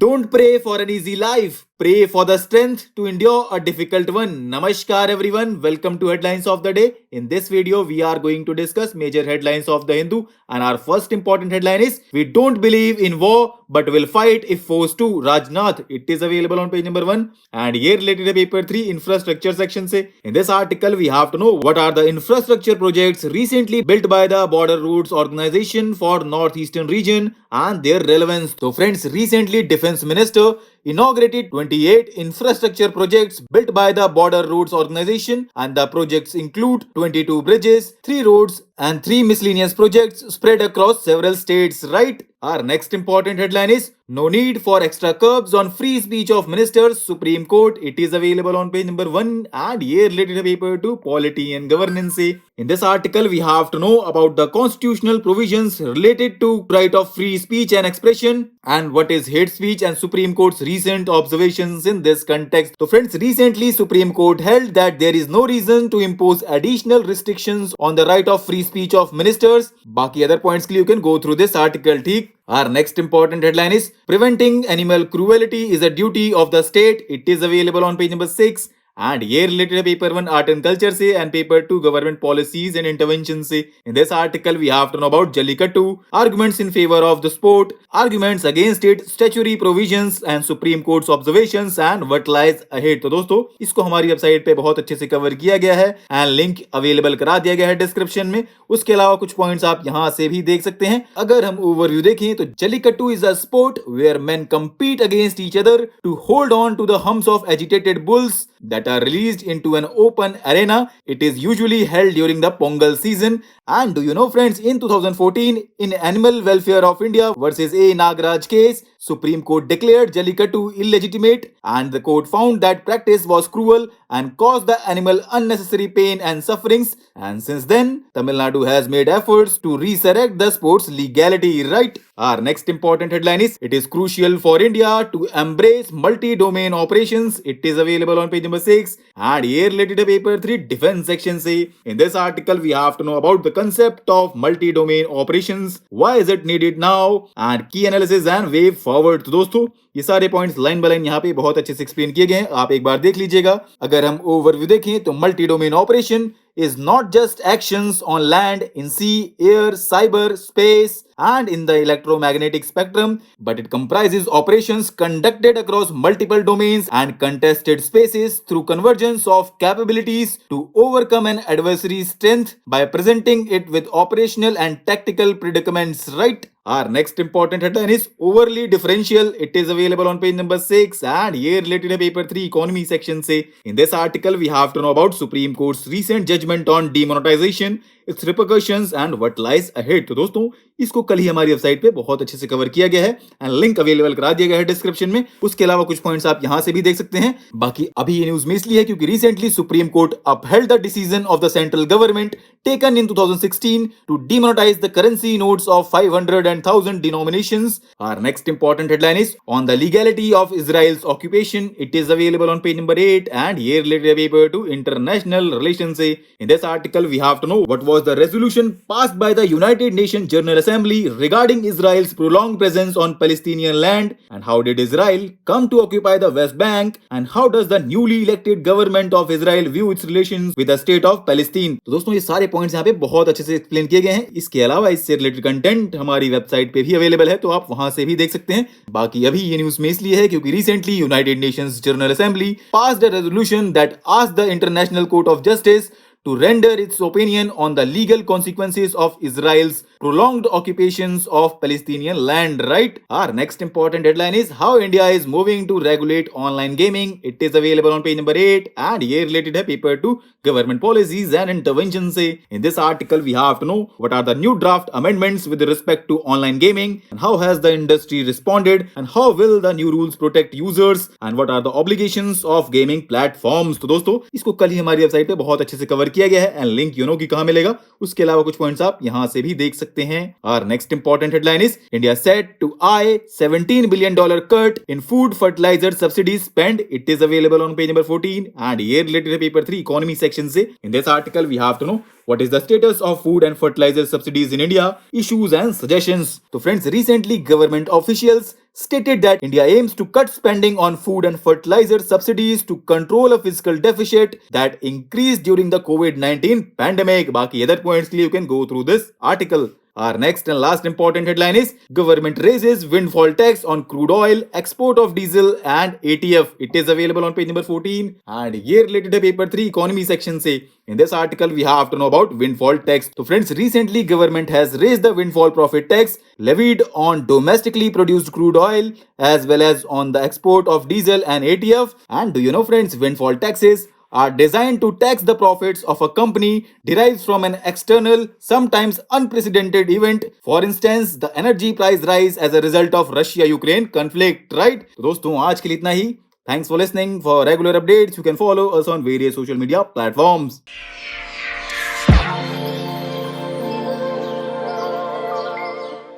Don't pray for an easy life. Pray for the strength to endure a difficult one. Namaskar everyone. Welcome to Headlines of the Day. In this video, we are going to discuss major headlines of the Hindu. And our first important headline is, we don't believe in war but will fight if forced to. Rajnath. It is available on page number 1. And here related to paper 3 infrastructure section se. In this article, we have to know what are the infrastructure projects recently built by the Border Routes Organization for Northeastern region and their relevance. So friends, recently Defense Minister inaugurated 28 infrastructure projects built by the Border Routes Organization, and the projects include 22 bridges, 3 roads and 3 miscellaneous projects spread across several states, right? Our next important headline is, no need for extra curbs on free speech of ministers, Supreme Court. It is available on page number 1 and here related to paper 2, polity and governance. In this article, we have to know about the constitutional provisions related to right of free speech and expression and what is hate speech and Supreme Court's recent observations in this context. So friends, recently Supreme Court held that there is no reason to impose additional restrictions on the right of free speech of ministers. Baki other points ke liye you can go through this article, theek? Our next important headline is, preventing animal cruelty is a duty of the state. It is available on page number 6. And here related to paper 1 art and culture se and paper 2 government policies and interventions se. In this article, we have to know about Jallikattu, arguments in favor of the sport, arguments against it, statutory provisions and Supreme Court's observations and what lies ahead. तो दोस्तों, इसको हमारी website पे बहुत अच्छे से cover किया गया है एंड लिंक अवेलेबल करा दिया गया है डिस्क्रिप्शन में. उसके अलावा कुछ पॉइंट्स आप यहाँ से भी देख सकते हैं. अगर हम ओवरव्यू देखें तो Jallikattu is a sport where men compete against each other to hold on to the humps of agitated bulls that are released into an open arena. It is usually held during the Pongal season. And do you know friends, in 2014, in Animal Welfare of India versus A. Nagaraj case, Supreme Court declared Jallikattu illegitimate and the court found that practice was cruel and caused the animal unnecessary pain and sufferings. And since then, Tamil Nadu has made efforts to resurrect the sport's legality, right? Our next important headline is, it is crucial for India to embrace multi-domain operations. It is available on page number 6 and here related to paper 3 defense section say. In this article, we have to know about the concept of multi-domain operations. Why is it needed now? And key analysis and way forward. तो दोस्तों, ये सारे points line by line यहाँ पे बहुत अच्छे से explain किए गए हैं. आप एक बार देख लीजिएगा. अगर हम ओवरव्यू देखें तो multi domain operation is not just actions on land, in sea, air, cyber, space, and in the electromagnetic spectrum, but it comprises operations conducted across multiple domains and contested spaces through convergence of capabilities to overcome an adversary's strength by presenting it with operational and tactical predicaments, right? Our next important headline is overly differential. It is available on page number 6 and here related to paper 3 economy section say. In this article, we have to know about Supreme Court's recent judgment on demonetization, its repercussions and what lies ahead. तो दोस्तों, इसको कल ही हमारी website पे बहुत अच्छे से cover किया गया है एंड लिंक अवेलेबल करा दिया गया है डिस्क्रिप्शन में. उसके अलावा कुछ पॉइंट्स आप यहाँ से भी देख सकते हैं. बाकी अभी ये न्यूज में इसलिए है क्योंकि recently supreme court upheld the decision of the central government taken in 2016 to demonetize the currency notes of 500 and 1000 denominations. Our next important headline is, on the legality of Israel's occupation. It is available on page number 8 and here related paper to international relations. In this article, we have to know what was the resolution passed by the United Nations General Assembly regarding Israel's prolonged presence on Palestinian land and how did Israel come to occupy the West Bank and how does the newly elected government of Israel view its relations with the state of Palestine. तो दोस्तों, ये सारे points यहाँ पे बहुत अच्छे से explain किए गए हैं. इसके अलावा इससे रिलेटेड कंटेंट हमारी वेबसाइट पे भी अवेलेबल है, तो आप वहां से भी देख सकते हैं. बाकी अभी ये न्यूज में इसलिए है क्योंकि recently United Nations general assembly passed a resolution that asked the international court of justice to render its opinion on the legal consequences of Israel's prolonged occupations of Palestinian land, right? Our next important headline is, how India is moving to regulate online gaming. It is available on page number 8 and here related है paper 2 government policies and interventions. In this article, we have to know what are the new draft amendments with respect to online gaming and how has the industry responded and how will the new rules protect users and what are the obligations of gaming platforms. तो दोस्तों, इसको कल ही हमारी website पे बहुत अच्छे से cover किया गया है एंड लिंक की कहां मिलेगा. उसके अलावा कुछ पॉइंट्स आप यहां से भी देख सकते हैं. Our next important headline is, India set to eye $17 billion cut in food fertilizer subsidies spend. It is available on page number 14 and here related to paper 3 economy section से. In this article, we have to know what is the status of food and fertilizer subsidies in India, issues and suggestions. तो friends, recently government officials stated that India aims to cut spending on food and fertilizer subsidies to control a fiscal deficit that increased during the COVID-19 pandemic. Baki other points के लिए you can go through this article. Our next and last important headline is government raises windfall tax on crude oil, export of diesel and ATF. It is available on page number 14 and ये related है paper 3 economy section से. In this article we have to know about windfall tax. So friends, recently government has raised the windfall profit tax levied on domestically produced crude oil as well as on the export of diesel and ATF. And do you know friends, windfall taxes are designed to tax the profits of a company derived from an external, sometimes unprecedented event. For instance, the energy price rise as a result of Russia-Ukraine conflict, right? तो दोस्तों आज के लिए इतना ही. Thanks for listening. For regular updates, you can follow us on various social media platforms.